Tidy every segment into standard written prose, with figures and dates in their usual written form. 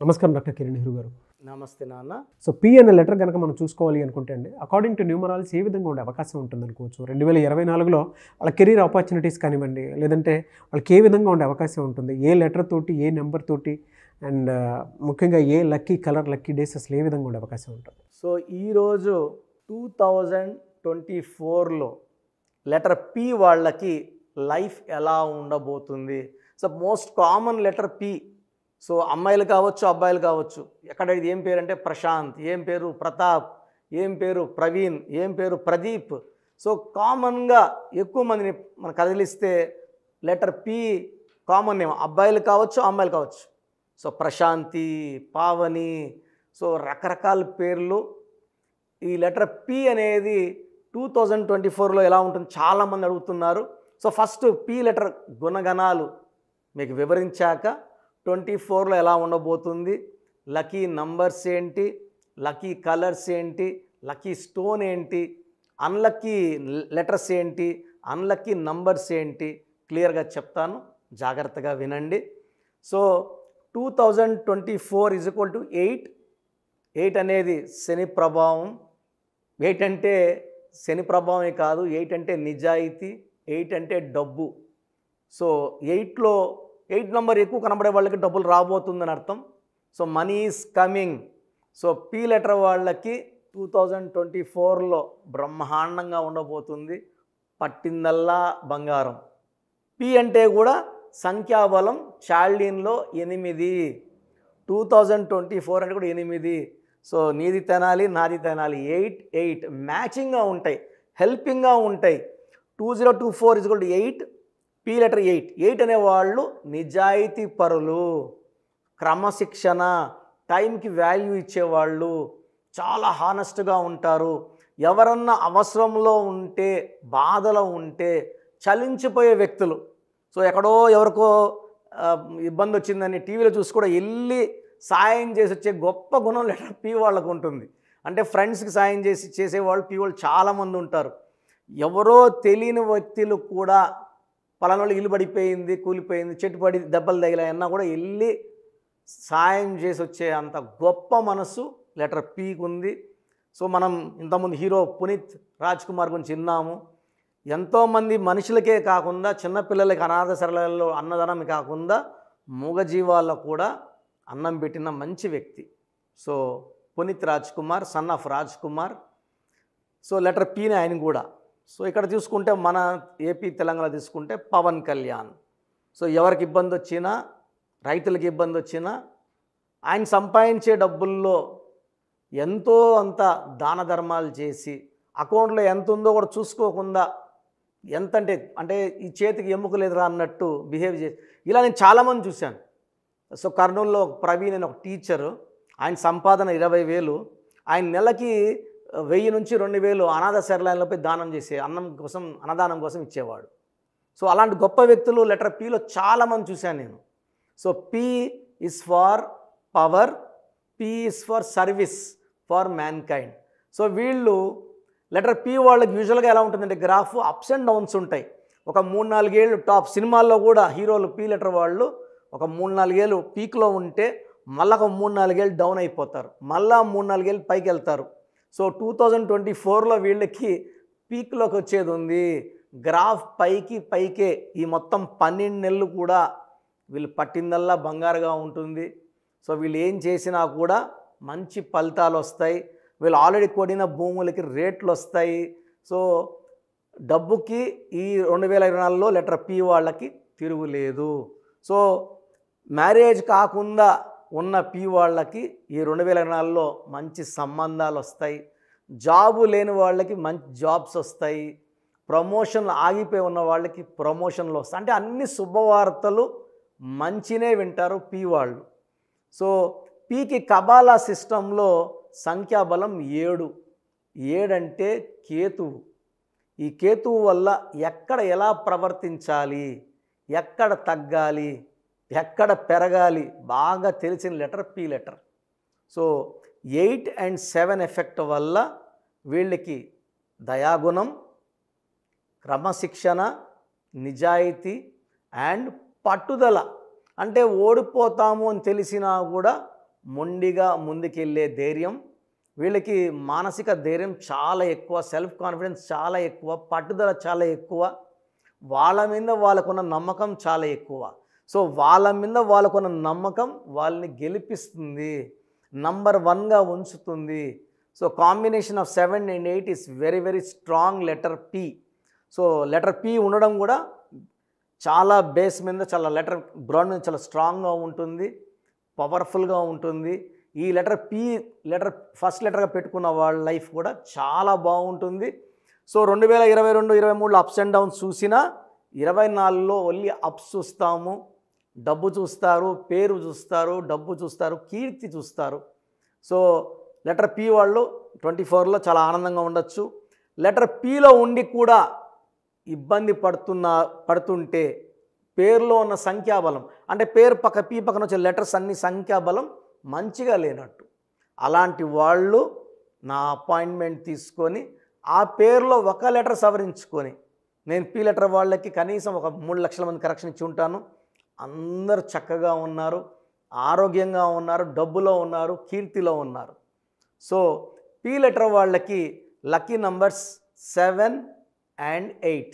నమస్కారం డాక్టర్ కిరణ్ నెహ్రూ గారు. నమస్తే నాన్న. సో పి అనే లెటర్ కనుక మనం చూసుకోవాలి అనుకుంటే అండి, అకార్డింగ్ టు న్యూమరాలజీ ఏ విధంగా ఉండే అవకాశం ఉంటుందనుకోవచ్చు? 2024లో వాళ్ళ కెరీర్ ఆపర్చునిటీస్ కానివ్వండి, లేదంటే వాళ్ళకి ఏ విధంగా ఉండే అవకాశం ఉంటుంది? ఏ లెటర్ తోటి, ఏ నెంబర్ తోటి, అండ్ ముఖ్యంగా ఏ లక్కీ కలర్, లక్కీ డేస్ అసలు ఏ విధంగా ఉండే అవకాశం ఉంటుంది? సో ఈరోజు 2024లో లెటర్ పి వాళ్ళకి లైఫ్ ఎలా ఉండబోతుంది? So most common letter P. So అమ్మాయిలు కావచ్చు, అబ్బాయిలు కావచ్చు. ఎక్కడ ఇది ఏం పేరు అంటే ప్రశాంత్, ఏం పేరు ప్రతాప్, ఏం పేరు ప్రవీణ్, ఏం పేరు ప్రదీప్. సో కామన్గా ఎక్కువ మందిని మనం కదిలిస్తే లెటర్ పి కామన్ నేమ్. అబ్బాయిలు కావచ్చు, అమ్మాయిలు కావచ్చు. సో ప్రశాంతి, పావని, సో రకరకాల పేర్లు. ఈ లెటర్ పి అనేది 2024లో ఎలా ఉంటుంది చాలామంది అడుగుతున్నారు. సో ఫస్ట్ పి లెటర్ గుణగణాలు మీకు వివరించాక 24లో ఎలా ఉండబోతుంది, లక్కీ నంబర్స్ ఏంటి, లక్కీ కలర్స్ ఏంటి, లక్కీ స్టోన్ ఏంటి, అన్లక్కీ లెటర్స్ ఏంటి, అన్లక్కీ నంబర్స్ ఏంటి క్లియర్గా చెప్తాను, జాగ్రత్తగా వినండి. సో 2024 = 8. 8 అనేది శని ప్రభావం. 8 అంటే శని ప్రభావమే కాదు, 8 అంటే నిజాయితీ, 8 అంటే డబ్బు. సో 8లో 8 నెంబర్ ఎక్కువ కనబడే వాళ్ళకి డబ్బులు రాబోతుందని అర్థం. So money is coming. So P letter వాళ్ళకి 2024లో బ్రహ్మాండంగా ఉండబోతుంది. పట్టిందల్లా బంగారం. పి అంటే కూడా సంఖ్యాబలం చాల్డీన్లో 8. 2024 అంటే కూడా 8. సో నీది తినాలి, నాది తినాలి. 8 మ్యాచింగ్గా ఉంటాయి, హెల్పింగ్గా ఉంటాయి. 2024 = 8. పి లెటర్ 8 అనేవాళ్ళు నిజాయితీ పరులు, క్రమశిక్షణ, టైంకి వాల్యూ ఇచ్చేవాళ్ళు, చాలా హానెస్ట్గా ఉంటారు. ఎవరన్నా అవసరంలో ఉంటే, బాధలో ఉంటే చలించిపోయే వ్యక్తులు. సో ఎక్కడో ఎవరికో ఇబ్బంది వచ్చిందని టీవీలో చూసి కూడా వెళ్ళి సాయం చేసి వచ్చే గొప్ప గుణం లెటర్ పి వాళ్ళకు ఉంటుంది. అంటే ఫ్రెండ్స్కి సాయం చేసేవాళ్ళు పి వాళ్ళు చాలామంది ఉంటారు. ఎవరో తెలియని వ్యక్తులు కూడా పలానా వాళ్ళు ఇల్లు పడిపోయింది, కూలిపోయింది, చెట్టు పడి దెబ్బలు తగిలాయన్నా కూడా వెళ్ళి సాయం చేసి వచ్చే అంత గొప్ప మనసు లెటర్ పీకి ఉంది. సో మనం ఇంతకుముందు హీరో పునీత్ రాజ్ కుమార్ గురించి విన్నాము. ఎంతోమంది మనుషులకే కాకుండా చిన్నపిల్లలకి అనాథ శరణాలయాల్లో అన్నదానం కాకుండా మూగజీవాలకు కూడా అన్నం పెట్టిన మంచి వ్యక్తి. So Puneeth Raj Kumar, son of Raj Kumar. So letter పీని ఆయన కూడా. సో ఇక్కడ చూసుకుంటే మన ఏపీ తెలంగాణ తీసుకుంటే పవన్ కళ్యాణ్. సో ఎవరికి ఇబ్బంది వచ్చినా, రైతులకి ఇబ్బంది వచ్చినా ఆయన సంపాదించే డబ్బుల్లో ఎంతో అంత దాన ధర్మాలు చేసి అకౌంట్లో ఎంత ఉందో కూడా చూసుకోకుండా ఎంత అంటే ఈ చేతికి ఎముక లేదురా అన్నట్టు బిహేవ్ చేసి ఇలా నేను చాలామంది చూశాను. సో కర్నూలులో ప్రవీణ్ అని ఒక టీచరు, ఆయన సంపాదన 20,000, ఆయన నెలకి 1000 నుంచి 2000 అనాథ శరణాలయాలపై దానం చేసే అన్నదానం కోసం ఇచ్చేవాడు. సో అలాంటి గొప్ప వ్యక్తులు లెటర్ పిలో చాలామంది చూశాను నేను. So P is for power, P is for service for mankind. So వీళ్ళు లెటర్ పి వాళ్ళకి యూజువల్గా ఎలా ఉంటుందంటే గ్రాఫ్ అప్స్ అండ్ డౌన్స్ ఉంటాయి. ఒక 3-4 ఏళ్ళు టాప్ సినిమాల్లో కూడా హీరోలు పి లెటర్ వాళ్ళు ఒక 3-4 ఏళ్ళు పీక్లో ఉంటే మళ్ళీ ఒక 3-4 ఏళ్ళు డౌన్ అయిపోతారు, మళ్ళీ 3-4 ఏళ్ళు పైకి వెళ్తారు. సో 2024లో వీళ్ళకి పీక్లోకి వచ్చేది ఉంది. గ్రాఫ్ పైకే ఈ మొత్తం 12 నెలలు కూడా వీళ్ళు పట్టిందల్లా బంగారుగా ఉంటుంది. సో వీళ్ళు ఏం చేసినా కూడా మంచి ఫలితాలు వస్తాయి. వీళ్ళు ఆల్రెడీ కొడిన భూములకి రేట్లు వస్తాయి. సో డబ్బుకి ఈ 2024లో లెటర్ పి వాళ్ళకి తిరుగులేదు. సో మ్యారేజ్ కాకుండా ఉన్న పి వాళ్ళకి ఈ 2024లో మంచి సంబంధాలు వస్తాయి. జాబు లేని వాళ్ళకి మంచి జాబ్స్ వస్తాయి. ప్రమోషన్లు ఆగిపోయి ఉన్న వాళ్ళకి ప్రమోషన్లు వస్తాయి. అంటే అన్ని శుభవార్తలు మంచినే వింటారు పి వాళ్ళు. సో పికి కబాలా సిస్టంలో సంఖ్యాబలం 7. 7 అంటే కేతువు. ఈ కేతువు వల్ల ఎక్కడ ఎలా ప్రవర్తించాలి, ఎక్కడ తగ్గాలి, ఎక్కడ పెరగాలి బాగా తెలిసిన letter P letter. So 8 and 7 effect వల్ల వీళ్ళకి దయాగుణం, క్రమశిక్షణ, నిజాయితీ అండ్ పట్టుదల. అంటే ఓడిపోతాము అని తెలిసినా కూడా మొండిగా ముందుకెళ్ళే ధైర్యం, వీళ్ళకి మానసిక ధైర్యం చాలా ఎక్కువ, సెల్ఫ్ కాన్ఫిడెన్స్ చాలా ఎక్కువ, పట్టుదల చాలా ఎక్కువ, వాళ్ళ మీద వాళ్ళకున్న నమ్మకం చాలా ఎక్కువ. సో వాళ్ళ మీద వాళ్ళకున్న నమ్మకం వాళ్ళని గెలిపిస్తుంది, నంబర్ 1గా ఉంచుతుంది. So combination of 7 and 8 is very very strong letter P. So letter P ఉండడం కూడా చాలా బేస్ మీద, చాలా లెటర్ బ్రాండ్ మీద చాలా స్ట్రాంగ్గా ఉంటుంది, పవర్ఫుల్గా ఉంటుంది. ఈ లెటర్ ఫస్ట్ లెటర్గా పెట్టుకున్న వాళ్ళ లైఫ్ కూడా చాలా బాగుంటుంది. సో 2022-23లో అప్స్ అండ్ డౌన్స్ చూసినా 24లో ఓన్లీ అప్స్ చూస్తాము. డబ్బు చూస్తారు, పేరు చూస్తారు, డబ్బు చూస్తారు, కీర్తి చూస్తారు. సో లెటర్ పి వాళ్ళు 24లో చాలా ఆనందంగా ఉండొచ్చు. లెటర్ పిలో ఉండి కూడా ఇబ్బంది పడుతుంటే పేరులో ఉన్న సంఖ్యాబలం, అంటే పేరు పి పక్కన వచ్చే లెటర్స్ అన్ని సంఖ్యాబలం మంచిగా లేనట్టు, అలాంటి వాళ్ళు నా అపాయింట్మెంట్ తీసుకొని ఆ పేరులో ఒక లెటర్ సవరించుకొని, నేను పి లెటర్ వాళ్ళకి కనీసం ఒక 3 లక్షల మంది కరెక్షన్ ఇచ్చి ఉంటాను. అందరూ చక్కగా ఉన్నారు, ఆరోగ్యంగా ఉన్నారు, డబ్బులో ఉన్నారు, కీర్తిలో ఉన్నారు. సో పి లెటర్ వాళ్ళకి lucky numbers 7 and 8.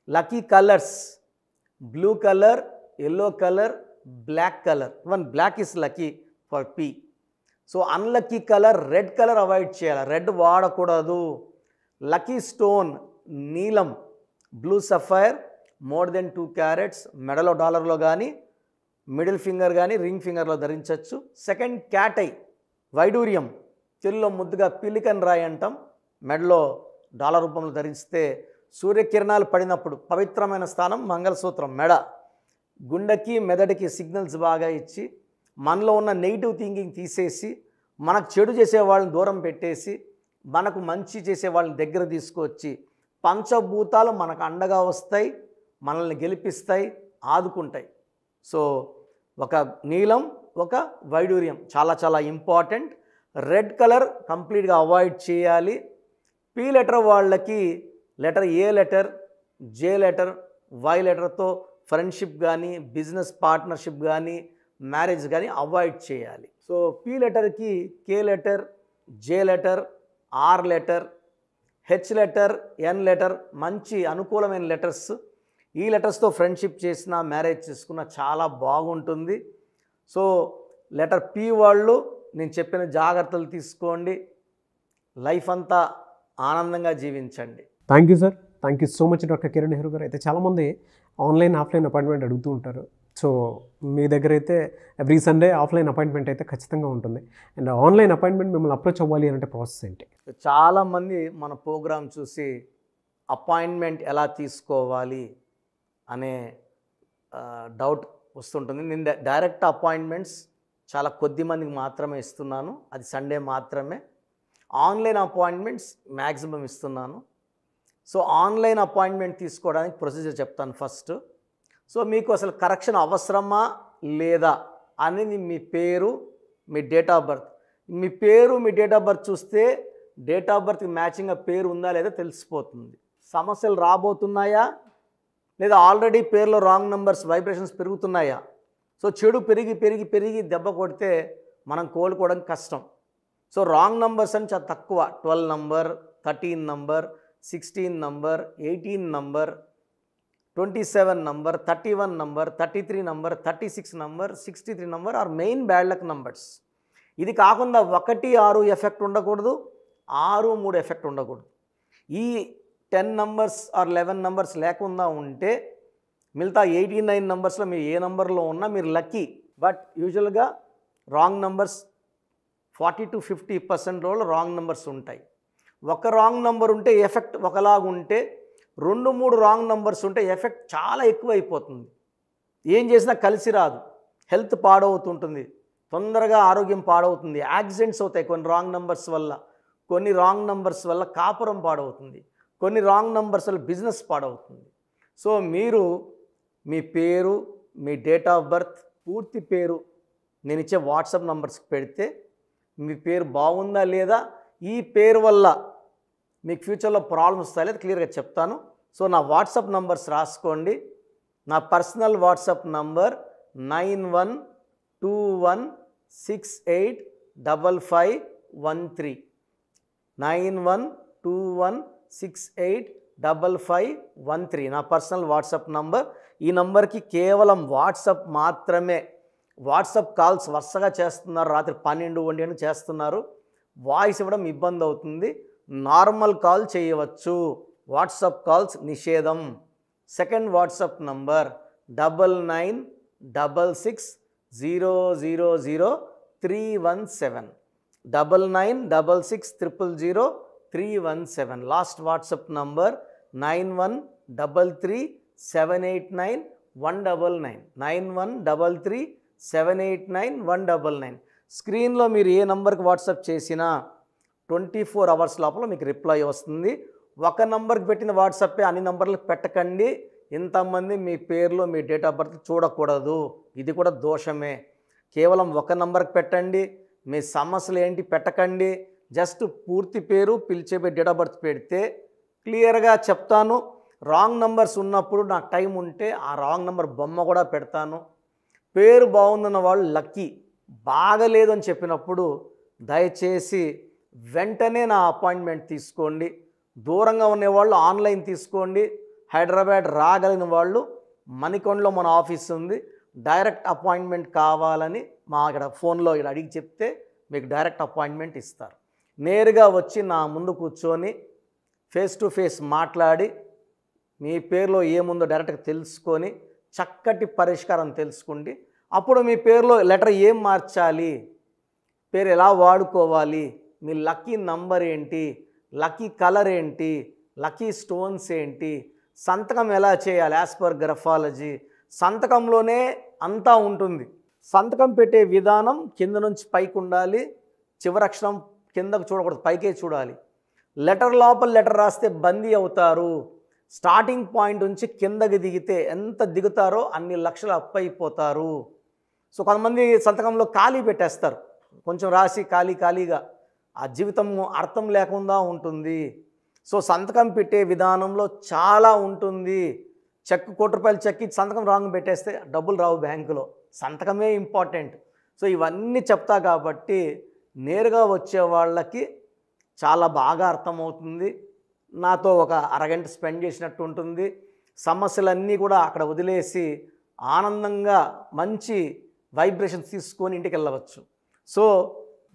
Lucky colours blue colour, yellow colour, black colour. Even black is lucky for P. So unlucky colour red colour avoid చేయాలి, రెడ్ వాడకూడదు. లక్కీ స్టోన్ నీలం, blue sapphire, more than 2 carats, మెడలో డాలర్లో కానీ, middle finger కానీ, ring ఫింగర్లో ధరించవచ్చు. Second cat eye వైడూర్యం, తెలుగులో ముద్దుగా పిలికన్ రాయి అంటాం, మెడలో డాలర్ రూపంలో ధరిస్తే సూర్యకిరణాలు పడినప్పుడు పవిత్రమైన స్థానం మంగళసూత్రం మెడ, గుండెకి మెదడుకి సిగ్నల్స్ బాగా ఇచ్చి మనలో ఉన్న నెగిటివ్ థింకింగ్ తీసేసి మనకు చెడు చేసే వాళ్ళని దూరం పెట్టేసి మనకు మంచి చేసే వాళ్ళని దగ్గర తీసుకొచ్చి పంచభూతాలు మనకు అండగా వస్తాయి, మనల్ని గెలిపిస్తాయి, ఆదుకుంటాయి. సో ఒక నీలం, ఒక వైడూర్యం చాలా చాలా ఇంపార్టెంట్. రెడ్ కలర్ కంప్లీట్గా అవాయిడ్ చేయాలి. పి లెటర్ వాళ్ళకి letter A letter, J letter, Y లెటర్తో ఫ్రెండ్షిప్ కానీ, బిజినెస్ పార్ట్నర్షిప్ కానీ, మ్యారేజ్ కానీ అవాయిడ్ చేయాలి. సో పి లెటర్కి K letter, J letter, R letter, H letter, N letter మంచి అనుకూలమైన లెటర్స్. ఈ లెటర్స్తో ఫ్రెండ్షిప్ చేసిన, మ్యారేజ్ చేసుకున్న చాలా బాగుంటుంది. సో లెటర్ పి వాళ్ళు నేను చెప్పిన జాగ్రత్తలు తీసుకోండి, లైఫ్ అంతా ఆనందంగా జీవించండి. Thank you sir, thank you so much doctor Kiran Nehru గారు. అయితే చాలామంది ఆన్లైన్ ఆఫ్లైన్ అపాయింట్మెంట్ అడుగుతూ ఉంటారు. సో మీ దగ్గర అయితే ఎవ్రీ సండే ఆఫ్లైన్ అపాయింట్మెంట్ అయితే ఖచ్చితంగా ఉంటుంది. అండ్ ఆన్లైన్ అపాయింట్మెంట్ మిమ్మల్ని అప్రోచ్ అవ్వాలి అంటే ప్రాసెస్ ఏంటి? చాలామంది మన ప్రోగ్రామ్ చూసి అపాయింట్మెంట్ ఎలా తీసుకోవాలి అనే డౌట్ వస్తుంటుంది. నేను డైరెక్ట్ అపాయింట్మెంట్స్ చాలా కొద్ది మందికి మాత్రమే ఇస్తున్నాను, అది సండే మాత్రమే. ఆన్లైన్ అపాయింట్మెంట్స్ మ్యాక్సిమం ఇస్తున్నాను. సో ఆన్లైన్ అపాయింట్మెంట్ తీసుకోవడానికి ప్రొసీజర్ చెప్తాను ఫస్ట్. సో మీకు అసలు కరెక్షన్ అవసరమా లేదా అనేది మీ పేరు, మీ డేట్ ఆఫ్ బర్త్. మీ పేరు, మీ డేట్ ఆఫ్ బర్త్ చూస్తే డేట్ ఆఫ్ బర్త్కి మ్యాచింగ్గా పేరు ఉందా లేదా తెలిసిపోతుంది. సమస్యలు రాబోతున్నాయా లేదా ఆల్రెడీ పేరులో రాంగ్ నెంబర్స్ వైబ్రేషన్స్ పెరుగుతున్నాయా? సో చెడు పెరిగి పెరిగి పెరిగి దెబ్బ కొడితే మనం కోలుకోవడం కష్టం. సో రాంగ్ నంబర్స్ అని చాలా తక్కువ, 12 number, 13 number, 16 number, 18 number, 27 number, 31 number, 33 number, 36 number, 63 number are main bad luck numbers. ఇది కాకుండా 1, 6 ఎఫెక్ట్ ఉండకూడదు, 6, 3 ఎఫెక్ట్ ఉండకూడదు. ఈ 10 నంబర్స్ ఆర్ 11 నంబర్స్ లేకుండా ఉంటే మిగతా 89 నంబర్స్లో మీరు ఏ నంబర్లో ఉన్నా మీరు లక్కీ. బట్ యూజువల్గా రాంగ్ నంబర్స్ 40 to 50% రోజులు రాంగ్ నెంబర్స్ ఉంటాయి. ఒక రాంగ్ నెంబర్ ఉంటే ఎఫెక్ట్ ఒకలాగుంటే 2, 3 రాంగ్ నెంబర్స్ ఉంటే ఎఫెక్ట్ చాలా ఎక్కువ అయిపోతుంది. ఏం చేసినా కలిసి రాదు, హెల్త్ పాడవుతుంటుంది, తొందరగా ఆరోగ్యం పాడవుతుంది, యాక్సిడెంట్స్ అవుతాయి కొన్ని రాంగ్ నెంబర్స్ వల్ల, కొన్ని రాంగ్ నెంబర్స్ వల్ల కాపురం పాడవుతుంది, కొన్ని రాంగ్ నెంబర్స్ వల్ల బిజినెస్ పాడవుతుంది. సో మీరు మీ పేరు, మీ డేట్ ఆఫ్ బర్త్, పూర్తి పేరు నేను ఇచ్చే వాట్సాప్ నంబర్స్కి పెడితే మీ పేరు బాగుందా లేదా, ఈ పేరు వల్ల మీకు ఫ్యూచర్లో ప్రాబ్లమ్స్ వస్తాయి లేదా క్లియర్గా చెప్తాను. సో నా వాట్సాప్ నంబర్స్ రాసుకోండి. నా పర్సనల్ వాట్సాప్ నంబర్ 9121 9121685513 9121685513 నా పర్సనల్ వాట్సాప్ నంబర్. ఈ నంబర్కి కేవలం వాట్సాప్ మాత్రమే. వాట్సాప్ కాల్స్ వరుసగా చేస్తున్నారు, రాత్రి 12, 1 గంటలకు చేస్తున్నారు. వాయిస్ ఇవ్వడం ఇబ్బంది అవుతుంది. నార్మల్ కాల్ చేయవచ్చు, వాట్సాప్ కాల్స్ నిషేధం. Second WhatsApp number 9966000317 9966000317. Last WhatsApp number 9133789199 9133789199. స్క్రీన్లో మీరు ఏ నంబర్కి వాట్సాప్ చేసినా 24 అవర్స్ లోపల మీకు రిప్లై వస్తుంది. ఒక నంబర్కి పెట్టిన వాట్సాపే అన్ని నంబర్లకు పెట్టకండి. ఇంతమంది మీ పేర్లు, మీ డేట్ ఆఫ్ బర్త్ చూడకూడదు, ఇది కూడా దోషమే. కేవలం ఒక నంబర్కి పెట్టండి. మీ సమస్యలు ఏంటి పెట్టకండి. జస్ట్ పూర్తి పేరు, పిలిచే డేట్ ఆఫ్ బర్త్ పెడితే క్లియర్గా చెప్తాను. రాంగ్ నంబర్స్ ఉన్నప్పుడు నాకు టైం ఉంటే ఆ రాంగ్ నంబర్ బొమ్మ కూడా పెడతాను. పేరు బాగుందన్న వాళ్ళు లక్కీ, బాగలేదు అని చెప్పినప్పుడు దయచేసి వెంటనే నా అపాయింట్మెంట్ తీసుకోండి. దూరంగా ఉండేవాళ్ళు ఆన్లైన్ తీసుకోండి. హైదరాబాద్ రాగలిగిన వాళ్ళు మణికొండలో మన ఆఫీస్ ఉంది. డైరెక్ట్ అపాయింట్మెంట్ కావాలని మా ఇక్కడ ఫోన్లో ఇక్కడ అడిగి చెప్తే మీకు డైరెక్ట్ అపాయింట్మెంట్ ఇస్తారు. నేరుగా వచ్చి నా ముందు కూర్చొని ఫేస్ టు ఫేస్ మాట్లాడి మీ పేరులో ఏముందో డైరెక్ట్గా తెలుసుకొని చక్కటి పరిష్కారం తెలుసుకోండి. అప్పుడు మీ పేరులో లెటర్ ఏం మార్చాలి, పేరు ఎలా వాడుకోవాలి, మీ లక్కీ నంబర్ ఏంటి, లక్కీ కలర్ ఏంటి, లక్కీ స్టోన్స్ ఏంటి, సంతకం ఎలా చేయాలి యాజ్ పర్ గ్రఫాలజీ, సంతకంలోనే అంతా ఉంటుంది. సంతకం పెట్టే విధానం కింద నుంచి పైకి ఉండాలి, చివరి అక్షరం కిందకు చూడకూడదు, పైకే చూడాలి. లెటర్ లోపల లెటర్ రాస్తే బందీ అవుతారు. స్టార్టింగ్ పాయింట్ నుంచి కిందకి దిగితే ఎంత దిగుతారో అన్ని లక్షలు అప్పైపోతారు. సో కొంతమంది సంతకంలో ఖాళీ పెట్టేస్తారు, కొంచెం రాసి ఖాళీగా ఆ జీవితం అర్థం లేకుండా ఉంటుంది. సో సంతకం పెట్టే విధానంలో చాలా ఉంటుంది. చెక్ ₹1 చెక్ ఇచ్చి సంతకం రాంగ్ పెట్టేస్తే డబ్బులు రావు బ్యాంకులో, సంతకమే ఇంపార్టెంట్. సో ఇవన్నీ చెప్తా కాబట్టి నేరుగా వచ్చే వాళ్ళకి చాలా బాగా అర్థమవుతుంది. నాతో ఒక అరగంట స్పెండ్ చేసినట్టు ఉంటుంది. సమస్యలన్నీ కూడా అక్కడ వదిలేసి ఆనందంగా మంచి వైబ్రేషన్స్ తీసుకొని ఇంటికి వెళ్ళవచ్చు. సో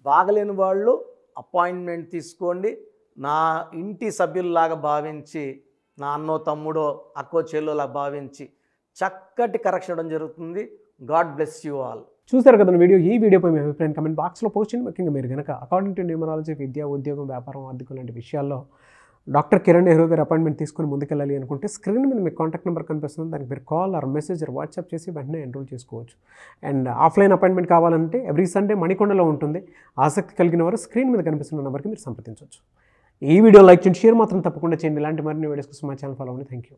బాగలేని వాళ్ళు అపాయింట్మెంట్ తీసుకోండి. నా ఇంటి సభ్యుల్లాగా భావించి, నా అన్నో తమ్ముడో అక్కో చెల్లోలా భావించి చక్కటి కరెక్షన్ ఇవ్వడం జరుగుతుంది. God bless you all. చూసారు కదా వీడియో. ఈ వీడియోపై మీ అభిప్రాయం కమెంట్ బాక్స్లో పోస్ట్ చేయండి. ముఖ్యంగా మీరు కనుక అకార్డింగ్ టు న్యూమరాలజీ విద్య, ఉద్యోగం, వ్యాపారం, ఆర్థికం లాంటి విషయాల్లో డాక్టర్ కిరణ్ నెహ్రూ గారి అపాయింట్మెంట్ తీసుకొని ముందుకెళ్ళాలి అనుకుంటే స్క్రీన్ మీద మీకు కాంటాక్ట్ నెంబర్ కనిపిస్తుంది. దానికి మీరు call or message or WhatsApp చేసి వెంటనే ఎన్రోల్ చేసుకోవచ్చు. అండ్ ఆఫ్లైన్ అపాయింట్మెంట్ కావాలంటే ఎవ్రీ సండే మణికొండలో ఉంటుంది. ఆసక్తి కలిగిన వారు స్క్రీన్ మీద కనిపిస్తున్న నెంబర్కి మీరు సంప్రదించవచ్చు. ఈ వీడియో లైక్ చేయండి, షేర్ మాత్రం తప్పకుండా చేయండి. ఇలాంటి మరిన్ని వీడియోస్ కోసం మా ఛానల్ ఫాలో అవ్వండి. Thank you.